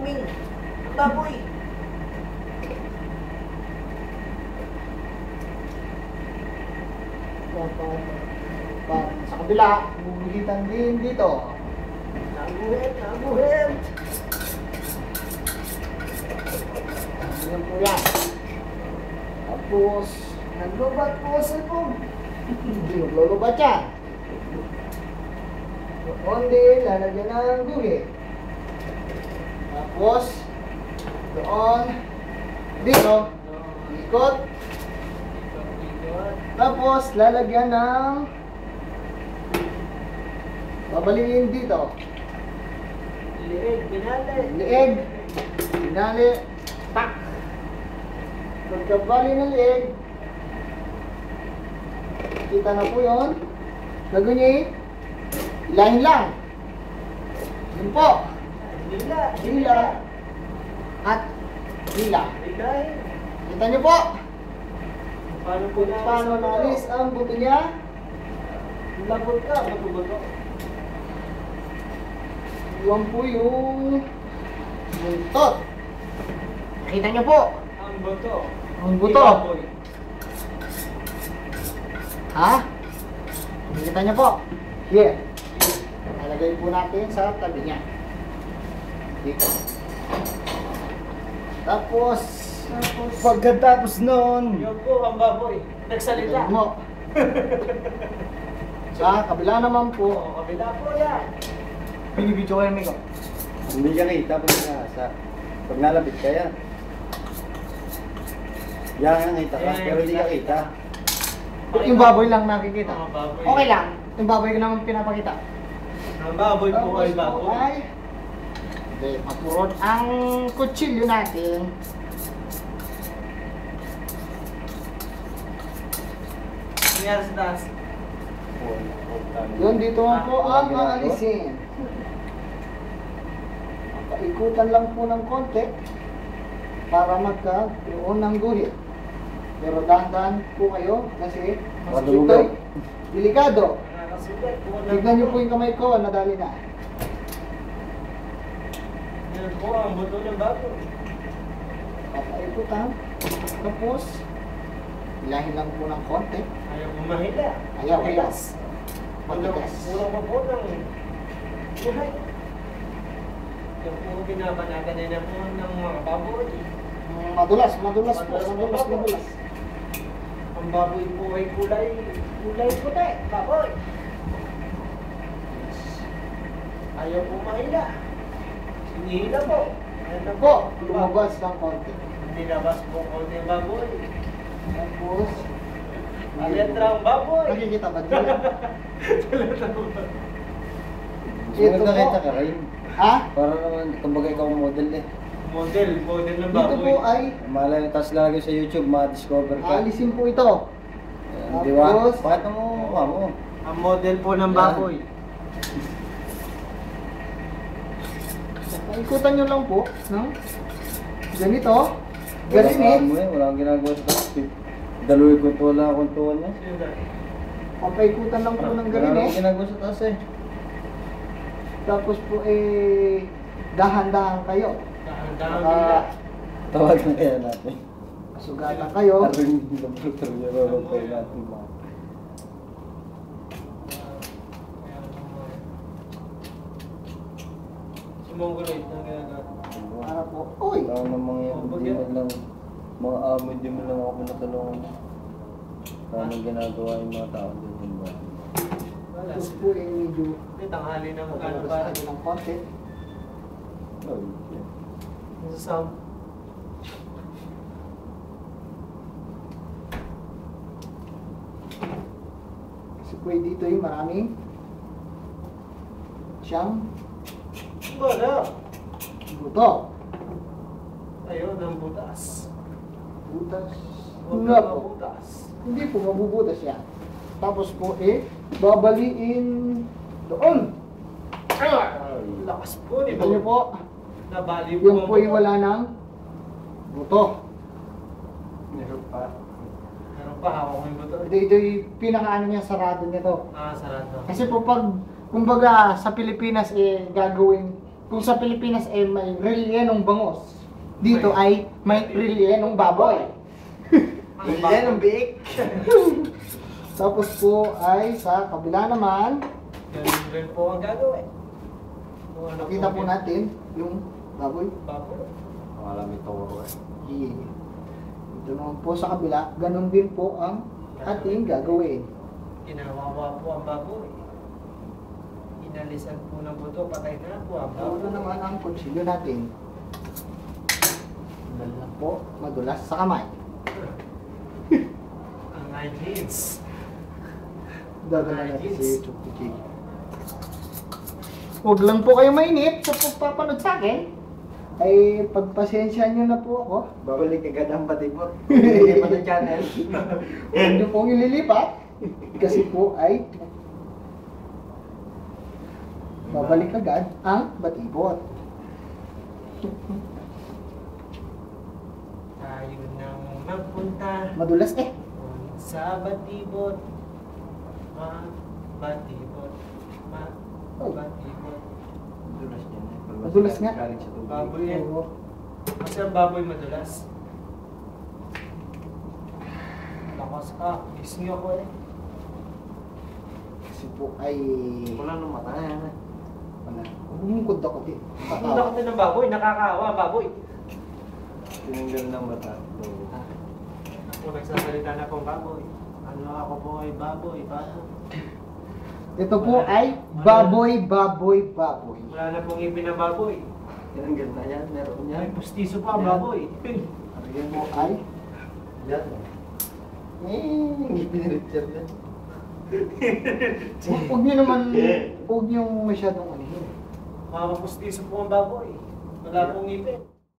Ming. Baboy. Sa kabila, bubuhitan din dito. Naguhit, naguhit. Ayan po yan. Tapos, naglubat po sa cellphone. Hindi maglulubat yan. Doon din, lalagyan ng guhit. Tapos, doon, dito, ikot. Tapos, lalagyan ng babaliin dito. Liig, binali. Liig. Binali. Tak. Pagkabali ng liig, kita na po yun. Gagawin niyo ilahin lang. Yun po. Dila. Dila. At dila. Dilay. Kita niyo po. Paano po Kung paano naalis ang buto niya. Labot ka, bato-bato. Iwan po yung buntot. Nakita niyo po. Ang bato. Ang buto. Ha? Nakita niyo po. Here. Nalagay po natin sa tabi niya. Dito. Tapos pagkatapos nun, Yun po, ang baboy. Nagsalita. tignan mo. Sa kabila naman po, Oo, kabila po yan. binibidyo kayo amigo. Hindi ka kita pag nasa. Pag nalapit ka yan. Yan ang kita ka, pero hindi ka kita. Yung baboy lang nakikita. Ang baboy. Okay lang. Yung baboy ko naman pinapakita. Ang baboy po ay Tapos po baboy. ay, hindi, mapurot ang kutsilyo natin. Nangyari sa taas. Yun, dito nga po ang aalisin. Paikutan lang po ng konti para magkaroon ng guhit. Pero dahan-dahan po kayo kasi mas Madulugaw. ito'y delikado. Nakakasugat. Tignan niyo po yung kamay ko, nadali na. Yan po ang buto ng baboy. Papaikutan. Tapos, ilahin lang po ng konti. Ayaw bumahila. Ayaw, ayaw. Kulang Matigas. pa po ng buhay. Yung puro binabanatan nila po ng mga baboy. Madulas po. Madulas. Ang baboy po ay kulay puti. Baboy. Ayaw bumahila. Sinihila po. Ayan na Po, lumabas ng konti. Nilabas po konti ang baboy. Tapos, Aletra ang baboy. nakikita ba dyan? Sumunod Ito na po. kita ka rin. Ha? Para naman, kumbaga ikaw ang model eh. Model ng Dito baboy. po ay Malay, tas lagi sa YouTube, ma-discover ka. aalisin po ito. Ayan, di ba? Tapos, Pakita mo mukha mo. Ang model po ng baboy. Paikutan nyo lang po. No? Ganito. Wala Ganito. mo eh, wala kang ginagawa sa taas. Daloy ko ito, wala akong tuwan niya. Sino ba? Papaikutan lang po ng Wala ganito. akong ginagawa sa taas eh. Tapos po dahan-dahan kayo. Dahan-dahan Baka nila. Tawagan kaya natin. sugatan kayo. Aring laboratory niya, babantay natin ba? Sumunggulit na ginagawa. Para po, uy! Wala namang yan, hindi man lang, mga amoy, di man lang ako pinatulungan. Paano ginagawa yung mga tao din yun ba? Wala. Tapos po medyo Hindi, tanghali na magkano magkano para. ng konti. Oh, Sa sound. Kasi po dito yung maraming siyang Wala. buto. Ayun, ang butas. Butas. Huwag Nga na po. mabutas. Hindi po, mabubutas yan. Tapos po babaliin doon. Lakas po, di Ito ba? nyo po, Nabali po yung ang po yung buto. wala ng buto. meron pa. Meron pa, hawak mo yung buto. Ito yung pinakaano niya, sarado nito. Ah, sarado. Kasi po pag, kumbaga sa Pilipinas gagawin kung sa Pilipinas ay may relyenong bangos, dito ay may relyenong baboy. Yan ang biik. Tapos po ay sa kabila naman, Ganun rin po ang gagawin. Kung ano kita po natin yung baboy. Baboy. Alam ito ko eh. Yeah. Ito naman po sa kabila, ganun din po ang ating gagawin. Kinawawa po ang baboy. Inalisan po ng buto, patay na po ang Ito baboy. naman ang kutsilyo natin. Dala po, madulas sa kamay. Ang hygiene. Dadala natin sa YouTube kuchilyo. Huwag lang po kayo mainit sa pagpapanood sa akin. Ay pagpasensya nyo na po ako. Babalik agad ang batibot. Hindi pa ng channel. Huwag nyo pong ililipat. Kasi po ay babalik agad ang batibot. Tayo nang magpunta Madulas eh. sa batibot. Batibot. Batibot. Madulas yan eh. Madulas nga. Galing sa tubig. Baboy yan. Oo. Kasi ang baboy madulas. Lakas ka. Gising ako eh. Kasi po ay Wala nang mata yan eh. wala. Bumungkod ako din. Ang laki ng baboy. Nakakaawa ang baboy. Tinanggal ng mata. Ako nagsasalita na pong baboy. Ano ako po ay baboy. Baboy. Ito po ay baboy, baboy, baboy. Wala na pong ipin ng baboy. Tinanggal na yan. Meron May yan. pustiso pa ang baboy. Ito po ay Yan. Hindi piniritsap yan. huwag nyo naman, huwag nyo masyadong anihin. Mga pustiso po ang baboy. Wala pong ipin.